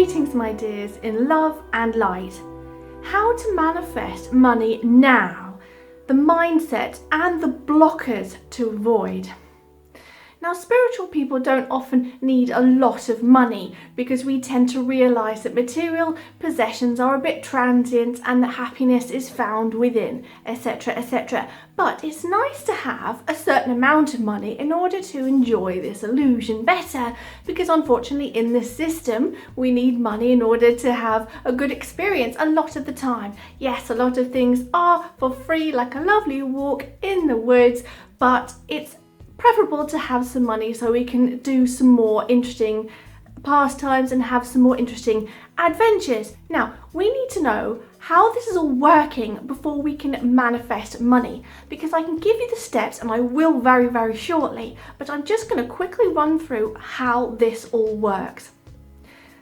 Greetings, my dears, in love and light. How to manifest money now, the mindset and the blockers to avoid. Now, spiritual people don't often need a lot of money because we tend to realise that material possessions are a bit transient and that happiness is found within, etc., etc. But it's nice to have a certain amount of money in order to enjoy this illusion better, because unfortunately in this system we need money in order to have a good experience a lot of the time. Yes, a lot of things are for free, like a lovely walk in the woods, but it's preferable to have some money so we can do some more interesting pastimes and have some more interesting adventures. Now, we need to know how this is all working before we can manifest money, because I can give you the steps, and I will very, very shortly, but I'm just going to quickly run through how this all works.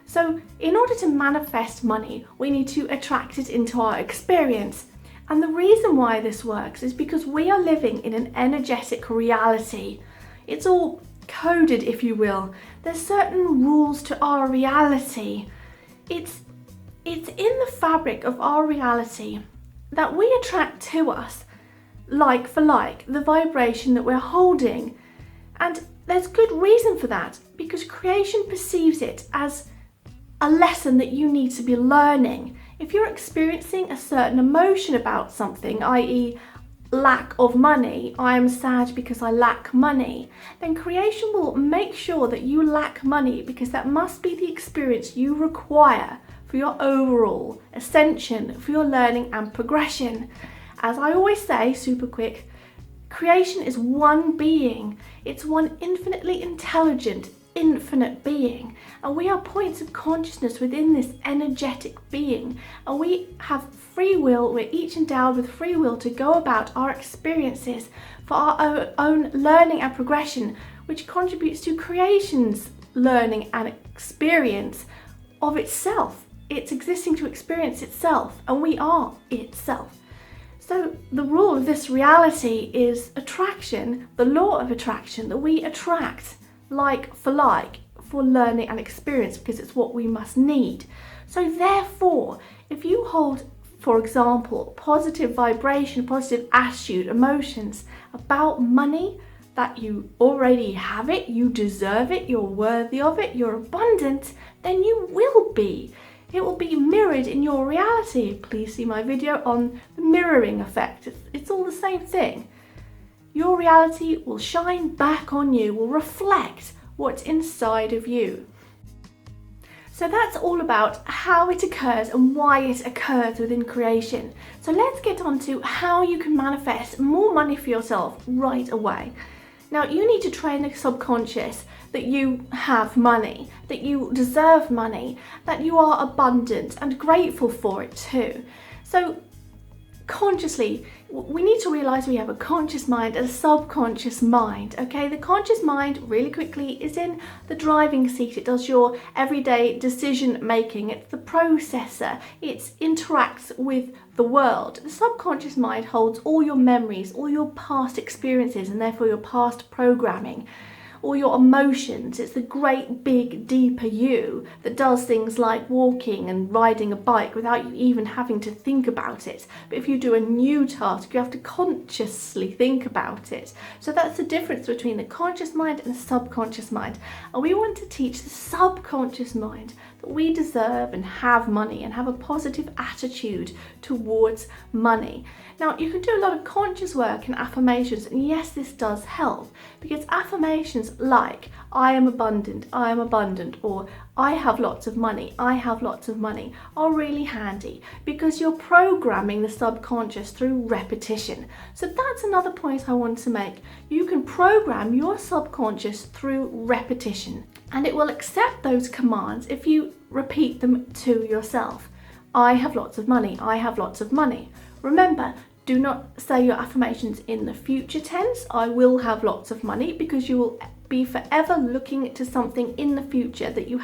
So in order to manifest money, we need to attract it into our experience. And the reason why this works is because we are living in an energetic reality. It's all coded, if you will. There's certain rules to our reality. It's in the fabric of our reality that we attract to us, like for like, the vibration that we're holding. And there's good reason for that, because creation perceives it as a lesson that you need to be learning. If you're experiencing a certain emotion about something, i.e. lack of money, I am sad because I lack money, then creation will make sure that you lack money, because that must be the experience you require for your overall ascension, for your learning and progression. As I always say, super quick, creation is one being. It's one infinitely intelligent, infinite being, and we are points of consciousness within this energetic being, and we have free will. We're each endowed with free will to go about our experiences for our own learning and progression, which contributes to creation's learning and experience of itself. It's existing to experience itself, and we are itself. So the rule of this reality is attraction, the law of attraction, that we attract like for learning and experience, because it's what we must need. So therefore, if you hold, for example, positive vibration, positive attitude, emotions about money, that you already have it, you deserve it, you're worthy of it, you're abundant, then you will be. It will be mirrored in your reality. Please see my video on the mirroring effect. It's all the same thing. Your reality will shine back on you, will reflect what's inside of you. So that's all about how it occurs and why it occurs within creation. So let's get on to how you can manifest more money for yourself right away. Now, you need to train the subconscious that you have money, that you deserve money, that you are abundant and grateful for it too. So consciously, we need to realize we have a conscious mind and a subconscious mind. Okay, the conscious mind, really quickly, is in the driving seat. It does your everyday decision making. It's the processor. It interacts with the world. The subconscious mind holds all your memories, all your past experiences, and therefore your past programming, all your emotions. It's the great big deeper you that does things like walking and riding a bike without you even having to think about it. But if you do a new task, you have to consciously think about it. So that's the difference between the conscious mind and the subconscious mind. And we want to teach the subconscious mind that we deserve and have money and have a positive attitude towards money. Now, you can do a lot of conscious work and affirmations, and yes, this does help, because affirmations like I am abundant, or I have lots of money, I have lots of money, are really handy, because you're programming the subconscious through repetition. So that's another point I want to make. You can program your subconscious through repetition, and it will accept those commands if you repeat them to yourself. I have lots of money, I have lots of money. Remember, do not say your affirmations in the future tense, I will have lots of money, because you will be forever looking to something in the future that you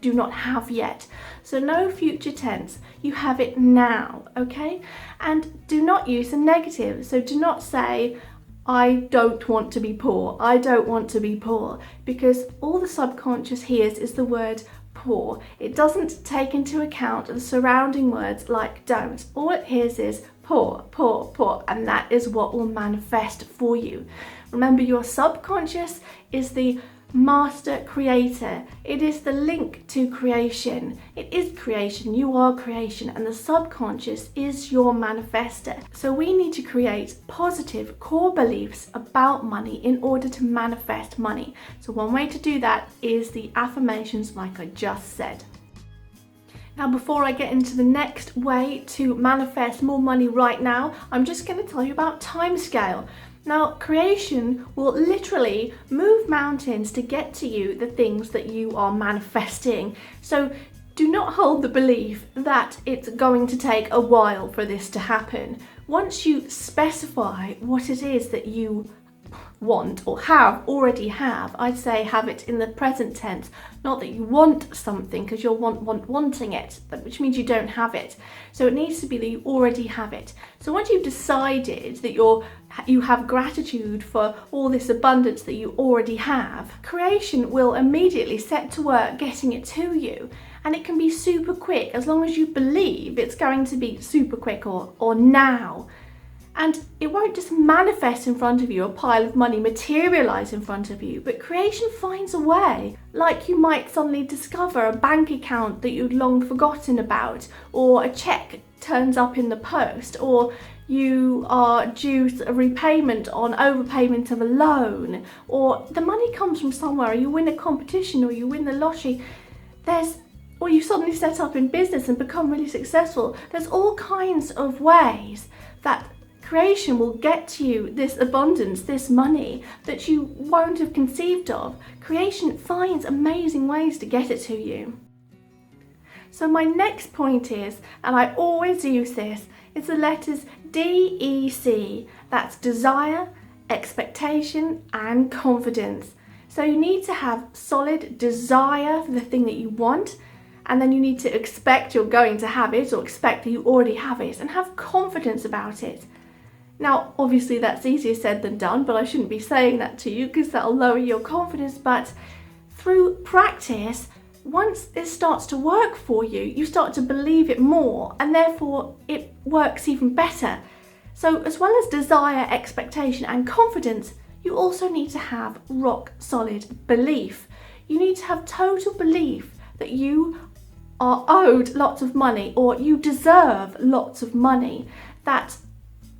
do not have yet. So no future tense, you have it now, okay? And do not use the negative. So do not say, I don't want to be poor, I don't want to be poor, because all the subconscious hears is the word poor. It doesn't take into account the surrounding words like don't. All it hears is poor, poor, poor, and that is what will manifest for you. Remember, your subconscious is the master creator. It is the link to creation. It is creation. You are creation, and the subconscious is your manifester. So we need to create positive core beliefs about money in order to manifest money. So one way to do that is the affirmations like I just said. Now, before I get into the next way to manifest more money right now, I'm just going to tell you about timescale. Now, creation will literally move mountains to get to you the things that you are manifesting. So do not hold the belief that it's going to take a while for this to happen. Once you specify what it is that you want or already have, I'd say have it in the present tense. Not that you want something, because you'll wanting it, which means you don't have it. So it needs to be that you already have it. So once you've decided that you have gratitude for all this abundance that you already have, creation will immediately set to work getting it to you. And it can be super quick as long as you believe it's going to be super quick or now. And it won't just manifest in front of you, a pile of money materialize in front of you, but creation finds a way. Like you might suddenly discover a bank account that you'd long forgotten about, or a check turns up in the post, or you are due a repayment on overpayment of a loan, or the money comes from somewhere, or you win a competition, or you win the lottery. Or you suddenly set up in business and become really successful. There's all kinds of ways that creation will get to you this abundance, this money that you won't have conceived of. Creation finds amazing ways to get it to you. So my next point is, and I always use this, is the letters DEC. That's desire, expectation, and confidence. So you need to have solid desire for the thing that you want, and then you need to expect you're going to have it, or expect that you already have it, and have confidence about it. Now, obviously that's easier said than done, but I shouldn't be saying that to you because that'll lower your confidence. But through practice, once it starts to work for you, you start to believe it more, and therefore it works even better. So as well as desire, expectation, and confidence, you also need to have rock solid belief. You need to have total belief that you are owed lots of money, or you deserve lots of money, that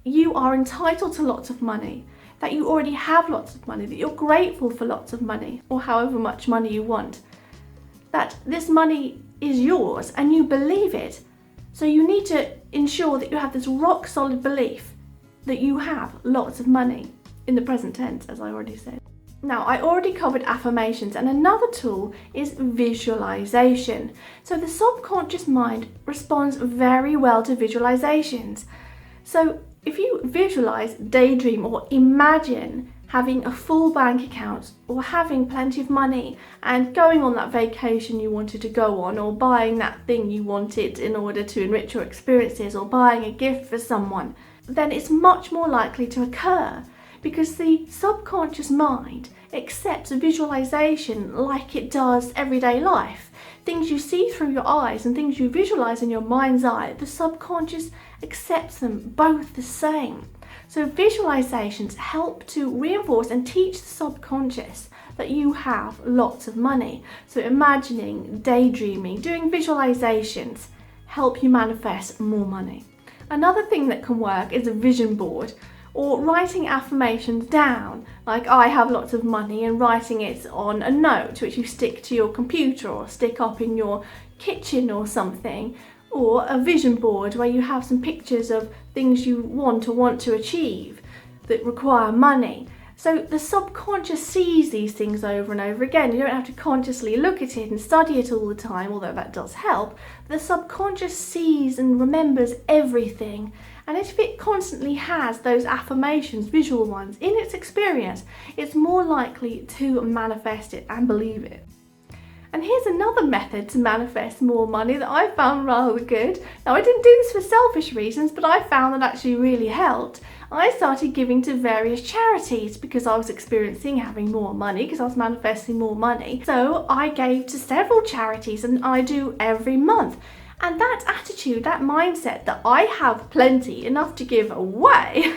you are entitled to lots of money, that you already have lots of money, that you're grateful for lots of money, or however much money you want, that this money is yours and you believe it. So you need to ensure that you have this rock solid belief that you have lots of money, in the present tense, as I already said. Now, I already covered affirmations, and another tool is visualization. So the subconscious mind responds very well to visualizations. So if you visualize, daydream, or imagine having a full bank account, or having plenty of money and going on that vacation you wanted to go on, or buying that thing you wanted in order to enrich your experiences, or buying a gift for someone, then it's much more likely to occur, because the subconscious mind accepts visualization like it does everyday life. Things you see through your eyes and things you visualize in your mind's eye, the subconscious accepts them both the same. So visualizations help to reinforce and teach the subconscious that you have lots of money. So imagining, daydreaming, doing visualizations help you manifest more money. Another thing that can work is a vision board, or writing affirmations down, like I have lots of money, and writing it on a note which you stick to your computer or stick up in your kitchen or something, or a vision board where you have some pictures of things you want to achieve that require money. So the subconscious sees these things over and over again. You don't have to consciously look at it and study it all the time, although that does help. The subconscious sees and remembers everything. And if it constantly has those affirmations, visual ones, in its experience, it's more likely to manifest it and believe it. And here's another method to manifest more money that I found rather good. Now, I didn't do this for selfish reasons, but I found that actually really helped. I started giving to various charities because I was experiencing having more money, because I was manifesting more money. So I gave to several charities, and I do every month. And that attitude, that mindset that I have plenty, enough to give away,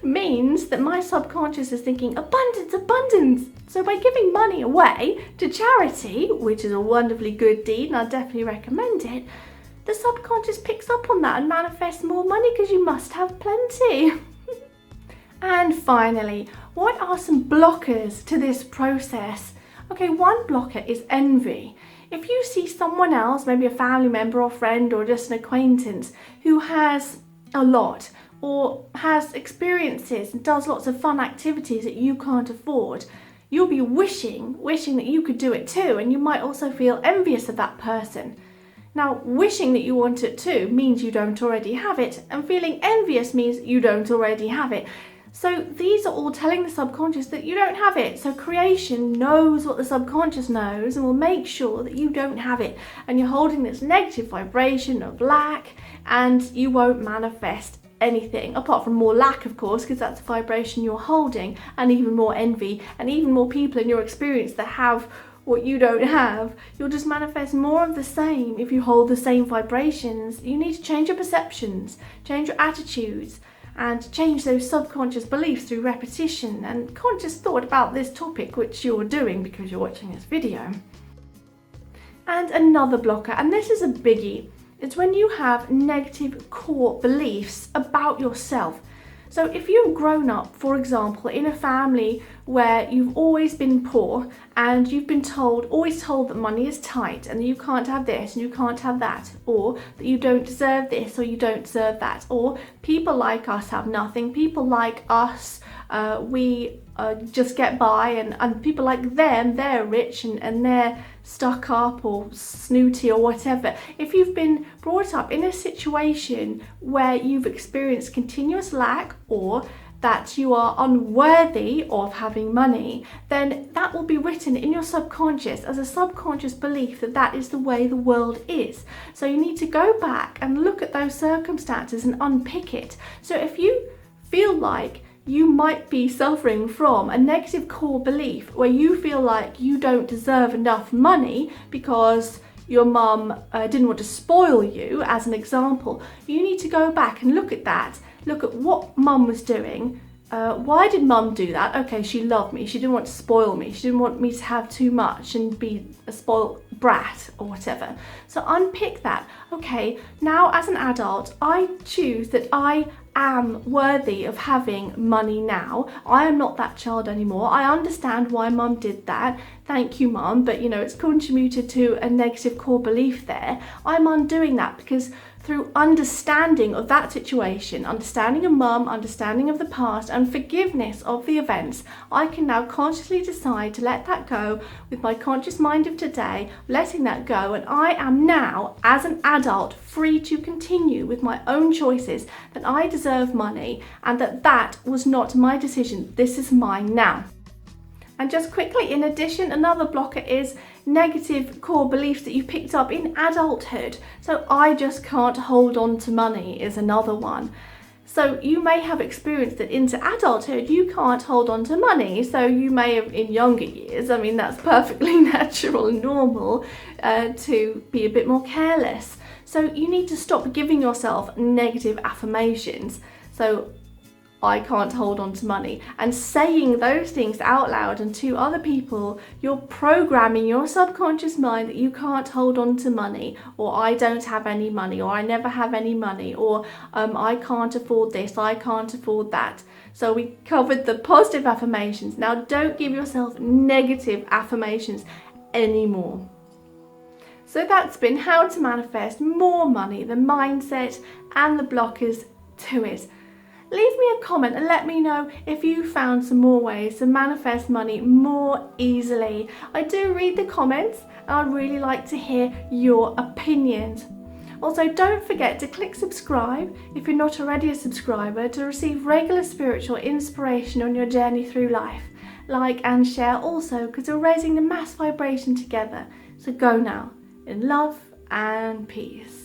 means that my subconscious is thinking abundance, abundance. So by giving money away to charity, which is a wonderfully good deed, and I definitely recommend it, the subconscious picks up on that and manifests more money because you must have plenty. And finally, what are some blockers to this process? Okay, one blocker is envy. If you see someone else, maybe a family member or friend or just an acquaintance, who has a lot or has experiences and does lots of fun activities that you can't afford, you'll be wishing that you could do it too, and you might also feel envious of that person. Now, wishing that you want it too means you don't already have it, and feeling envious means you don't already have it. So these are all telling the subconscious that you don't have it. So creation knows what the subconscious knows and will make sure that you don't have it. And you're holding this negative vibration of lack, and you won't manifest anything apart from more lack, of course, because that's the vibration you're holding, and even more envy, and even more people in your experience that have what you don't have. You'll just manifest more of the same if you hold the same vibrations. You need to change your perceptions, change your attitudes, and change those subconscious beliefs through repetition and conscious thought about this topic, which you're doing because you're watching this video. And another blocker, and this is a biggie, it's when you have negative core beliefs about yourself. So if you've grown up, for example, in a family where you've always been poor, and you've been always told that money is tight and that you can't have this and you can't have that, or that you don't deserve this or you don't deserve that, or people like us have nothing, people like us, we just get by, and people like them, they're rich and they're stuck up or snooty or whatever. If you've been brought up in a situation where you've experienced continuous lack, or that you are unworthy of having money, then that will be written in your subconscious as a subconscious belief that that is the way the world is. So you need to go back and look at those circumstances and unpick it. So if you feel like you might be suffering from a negative core belief where you feel like you don't deserve enough money because your mum didn't want to spoil you, as an example, you need to go back and look at that. Look at what mum was doing. Why did mum do that? Okay, she loved me. She didn't want to spoil me. She didn't want me to have too much and be a spoiled brat or whatever. So unpick that. Okay, now as an adult, I choose that I am worthy of having money now. I am not that child anymore. I understand why mum did that. Thank you, mum. But it's contributed to a negative core belief there. I'm undoing that because through understanding of that situation, understanding of mum, understanding of the past, and forgiveness of the events, I can now consciously decide to let that go with my conscious mind of today, letting that go, and I am now, as an adult, free to continue with my own choices, that I deserve money, and that was not my decision. This is mine now. And just quickly, in addition, another blocker is negative core beliefs that you picked up in adulthood. So I just can't hold on to money is another one. So you may have experienced that into adulthood you can't hold on to money. So you may have in younger years, that's perfectly natural and normal, to be a bit more careless. So you need to stop giving yourself negative affirmations. So I can't hold on to money, and saying those things out loud and to other people, you're programming your subconscious mind that you can't hold on to money, or I don't have any money, or I never have any money, or I can't afford this, I can't afford that. So we covered the positive affirmations. Now don't give yourself negative affirmations anymore. So that's been how to manifest more money, the mindset and the blockers to it. Leave me a comment and let me know if you found some more ways to manifest money more easily. I do read the comments and I'd really like to hear your opinions. Also, don't forget to click subscribe if you're not already a subscriber to receive regular spiritual inspiration on your journey through life. Like and share also, because we're raising the mass vibration together. So go now in love and peace.